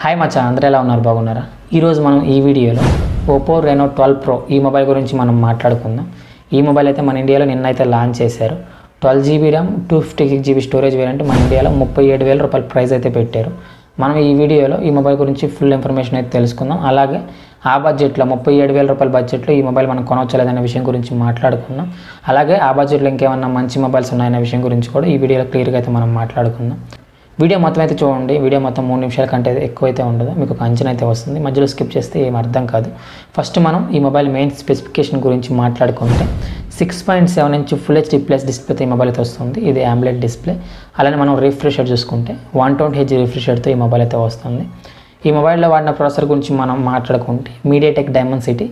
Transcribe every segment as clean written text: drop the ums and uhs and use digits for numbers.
Hi మచ్చా, అందరూ ఎలా ఉన్నారు? బాగున్నారా? ఈరోజు మనం ఈ వీడియోలో ఓపో రెనో 12 ప్రో ఈ మొబైల్ గురించి మనం మాట్లాడుకుందాం. ఈ మొబైల్ అయితే మన ఇండియాలో నిన్నైతే లాంచ్ చేశారు. 12GB RAM 256GB storage variant మన ఇండియాలో 37,000 రూపాయల ప్రైస్ అయితే పెట్టారు. మనం ఈ వీడియోలో ఈ మొబైల్ గురించి ఫుల్ ఇన్ఫర్మేషన్ అయితే తెలుసుకుందాం. అలాగే ఆ బడ్జెట్లో 37,000 రూపాయల బడ్జెట్లో ఈ మొబైల్ మనం కొనవచ్చా లేదనే విషయం గురించి మాట్లాడుకుందాం. అలాగే ఆ బడ్జెట్లో ఇంకేమన్నా మంచి మొబైల్స్ ఉన్నాయనే విషయం గురించి కూడా ఈ వీడియోలో క్లియర్గా అయితే మనం మాట్లాడుకుందాం. వీడియో మొత్తం అయితే చూడండి. వీడియో మొత్తం 3 నిమిషాల కంటే ఎక్కువైతే ఉండదు. మీకు ఒక అంచనా అయితే వస్తుంది. మధ్యలో స్కిప్ చేస్తే ఏం అర్థం కాదు. ఫస్ట్ మనం ఈ మొబైల్ మెయిన్ స్పెసిఫికేషన్ గురించి మాట్లాడుకుంటే 6.7 ఇంచ్ ఫుల్ హెచ్డీ ప్లస్ డిస్ప్లేతో ఈ మొబైల్ అయితే వస్తుంది. ఇది AMOLED డిస్ప్లే. అలానే మనం రిఫ్రెష్ రేట్ చూసుకుంటే 120Hz రిఫ్రెష్ రేట్తో ఈ మొబైల్ అయితే వస్తుంది. ఈ మొబైల్లో వాడిన ప్రాసెసర్ గురించి మనం మాట్లాడుకుంటే MediaTek Dimensity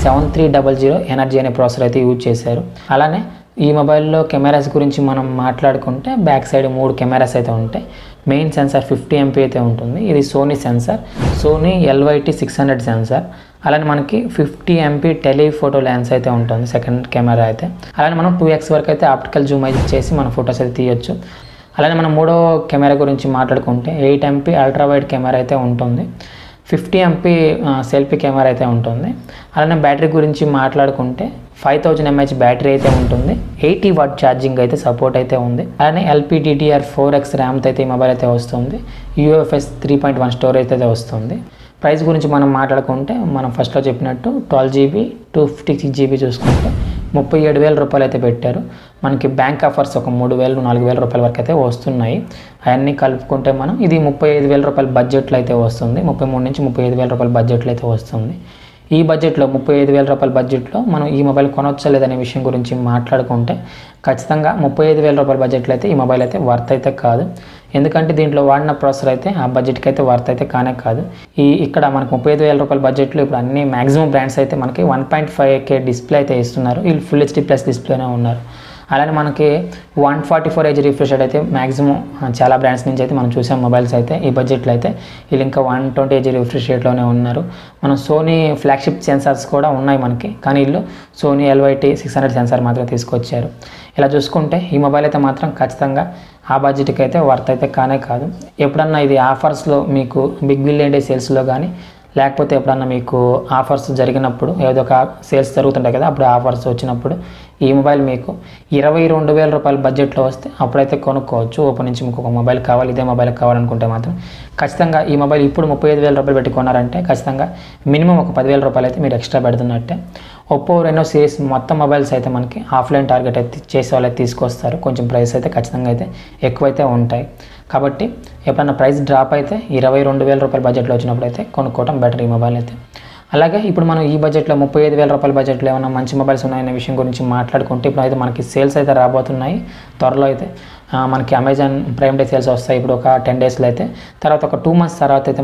7300 ఎనర్జీ అనే ప్రాసెసర్ అయితే యూజ్ చేశారు. అలానే ఈ మొబైల్లో కెమెరాస్ గురించి మనం మాట్లాడుకుంటే బ్యాక్ సైడ్ 3 కెమెరాస్ అయితే ఉంటాయి. మెయిన్ సెన్సార్ 50MP అయితే ఉంటుంది. ఇది Sony censor, Sony LYT600 censor. అలానే మనకి 50MP టెలిఫోటో లెన్స్ అయితే ఉంటుంది సెకండ్ కెమెరా అయితే. అలానే మనం 2x వరకు అయితే ఆప్టికల్ జూమ్ అయితే చేసి మన ఫొటోస్ అయితే తీయొచ్చు. అలానే మనం మూడో కెమెరా గురించి మాట్లాడుకుంటే 8MP అల్ట్రా వైడ్ కెమెరా అయితే ఉంటుంది. 50MP సెల్ఫీ కెమెరా అయితే ఉంటుంది. అలానే బ్యాటరీ గురించి మాట్లాడుకుంటే 5000 mAh బ్యాటరీ అయితే ఉంటుంది. 80W ఛార్జింగ్ అయితే సపోర్ట్ అయితే ఉంది. అలానే LPDDR4X ర్యామ్తో అయితే ఈ మొబైల్ అయితే వస్తుంది. UFS 3.1 స్టోరేజ్ అయితే వస్తుంది. ప్రైస్ గురించి మనం మాట్లాడుకుంటే మనం ఫస్ట్లో చెప్పినట్టు 12GB 256GB చూసుకుంటే 37,000 రూపాయలు అయితే పెట్టారు. మనకి బ్యాంక్ ఆఫర్స్ ఒక 3,000-4,000 రూపాయల వరకు అయితే వస్తున్నాయి. అవన్నీ కలుపుకుంటే మనం ఇది 35,000 రూపాయల బడ్జెట్లో అయితే వస్తుంది. 33 నుంచి 35,000 రూపాయల బడ్జెట్లో అయితే వస్తుంది. ఈ బడ్జెట్లో 35,000 రూపాయల బడ్జెట్లో మనం ఈ మొబైల్ కొనవచ్చా లేదనే విషయం గురించి మాట్లాడుకుంటే ఖచ్చితంగా 35,000 రూపాయల బడ్జెట్లో అయితే ఈ మొబైల్ అయితే వర్త్ అయితే కాదు. ఎందుకంటే దీంట్లో వాడిన ప్రాసెసర్ అయితే ఆ బడ్జెట్కి అయితే వర్త్ అయితే కానే కాదు. ఇక్కడ మనకు 35,000 రూపాయల బడ్జెట్లో ఇప్పుడు అన్ని మ్యాక్సిమం బ్రాండ్స్ అయితే మనకి 1.5K డిస్ప్లే అయితే ఇస్తున్నారు. వీళ్ళు ఫుల్ హెచ్డీ ప్లస్ డిస్ప్లేనే ఉన్నారు. అలానే మనకి 144Hz రిఫ్రెష్ రేట్ అయితే మ్యాక్సిమం చాలా బ్రాండ్స్ నుంచి అయితే మనం చూసాం మొబైల్స్ అయితే ఈ బడ్జెట్లో అయితే వీళ్ళు ఇంకా 120Hz రిఫ్రెష్ రేట్లోనే ఉన్నారు. మనం సోనీ ఫ్లాగ్షిప్ సెన్సార్స్ కూడా ఉన్నాయి మనకి, కానీ వీళ్ళు సోనీ LYT600 సెన్సార్ మాత్రం తీసుకొచ్చారు. ఇలా చూసుకుంటే ఈ మొబైల్ అయితే మాత్రం ఖచ్చితంగా ఆ బడ్జెట్కి అయితే వర్త్ అయితే కానే కాదు. ఎప్పుడన్నా ఇది ఆఫర్స్లో మీకు బిగ్ బిలియన్ డే సేల్స్లో కానీ లేకపోతే ఎప్పుడన్నా మీకు ఆఫర్స్ జరిగినప్పుడు ఏదో ఒక సేల్స్ జరుగుతుంటాయి కదా, అప్పుడు ఆఫర్స్ వచ్చినప్పుడు ఈ మొబైల్ మీకు 22,000 రూపాయల బడ్జెట్లో వస్తే అప్పుడైతే కొనుక్కోవచ్చు. ఓపెన్ నుంచి మీకు ఒక మొబైల్ కావాలి, ఇదే మొబైల్ కావాలనుకుంటే మాత్రం ఖచ్చితంగా ఈ మొబైల్ ఇప్పుడు 35,000 రూపాయలు పెట్టి కొన్నారంటే ఖచ్చితంగా మినిమం ఒక 10,000 రూపాయలు అయితే మీరు ఎక్స్ట్రా పెడుతున్నట్టే. ఒప్పో రెనో సిరీస్ మొత్తం మొబైల్స్ అయితే మనకి ఆఫ్లైన్ టార్గెట్ అయితే చేసే వాళ్ళు అయితే తీసుకొస్తారు. కొంచెం ప్రైస్ అయితే ఖచ్చితంగా అయితే ఎక్కువైతే ఉంటాయి. కాబట్టి ఎప్పుడన్నా ప్రైస్ డ్రాప్ అయితే 22,000 రూపాయల బడ్జెట్లో వచ్చినప్పుడు అయితే కొనుక్కోవడం బెటర్ ఈ మొబైల్ అయితే. అలాగే ఇప్పుడు మనం ఈ బడ్జెట్లో 35,000 రూపాయల బడ్జెట్లో ఏమైనా మంచి మొబైల్స్ ఉన్నాయనే విషయం గురించి మాట్లాడుకుంటే ఇప్పుడు అయితే మనకి సేల్స్ అయితే రాబోతున్నాయి త్వరలో అయితే. మనకి అమెజాన్ ప్రైమ్ డే సేల్స్ వస్తాయి ఇప్పుడు ఒక 10 డేస్లో అయితే. తర్వాత ఒక 2 months తర్వాత అయితే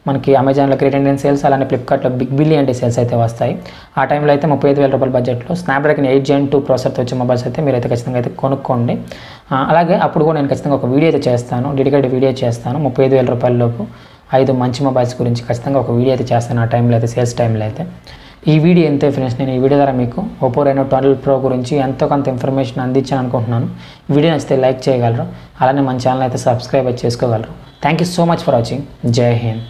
మనకి అమెజాన్లో గ్రేట్ ఇండియన్ సేల్స్, అలానే ఫ్లిప్కార్ట్లో బిగ్ బిలియన్ డే సేల్స్ అయితే వస్తాయి. ఆ టైంలో అయితే 35,000 రూపాయల బడ్జెట్లో స్నాప్డ్రాగన్ 8 Gen 2 ప్రాసెసర్తో వచ్చే మొబైల్స్ అయితే మీరైతే ఖచ్చితంగా అయితే కొనుక్కోండి. అలాగే అప్పుడు కూడా నేను ఖచ్చితంగా ఒక వీడియో అయితే చేస్తాను, డెడికేటెడ్ వీడియో చేస్తాను. 35,000 రూపాయల లోపు 5 మంచి మొబైల్స్ గురించి ఖచ్చితంగా ఒక వీడియో అయితే చేస్తాను ఆ టైంలో అయితే, సేల్స్ టైంలో అయితే. ఈ వీడియో ఎంతే ఫ్రెండ్స్, నేను ఈ వీడియో ద్వారా మీకు ఓపో రెనో 12 ప్రో గురించి ఎంతో కొంత ఇన్ఫర్మేషన్ అందించాను అనుకుంటున్నాను. వీడియో నచ్చితే లైక్ చేయగలరు, అలానే మన ఛానల్ అయితే సబ్స్క్రైబ్ చేసుకోగలరు. Thank you so much for watching. జై హింద్.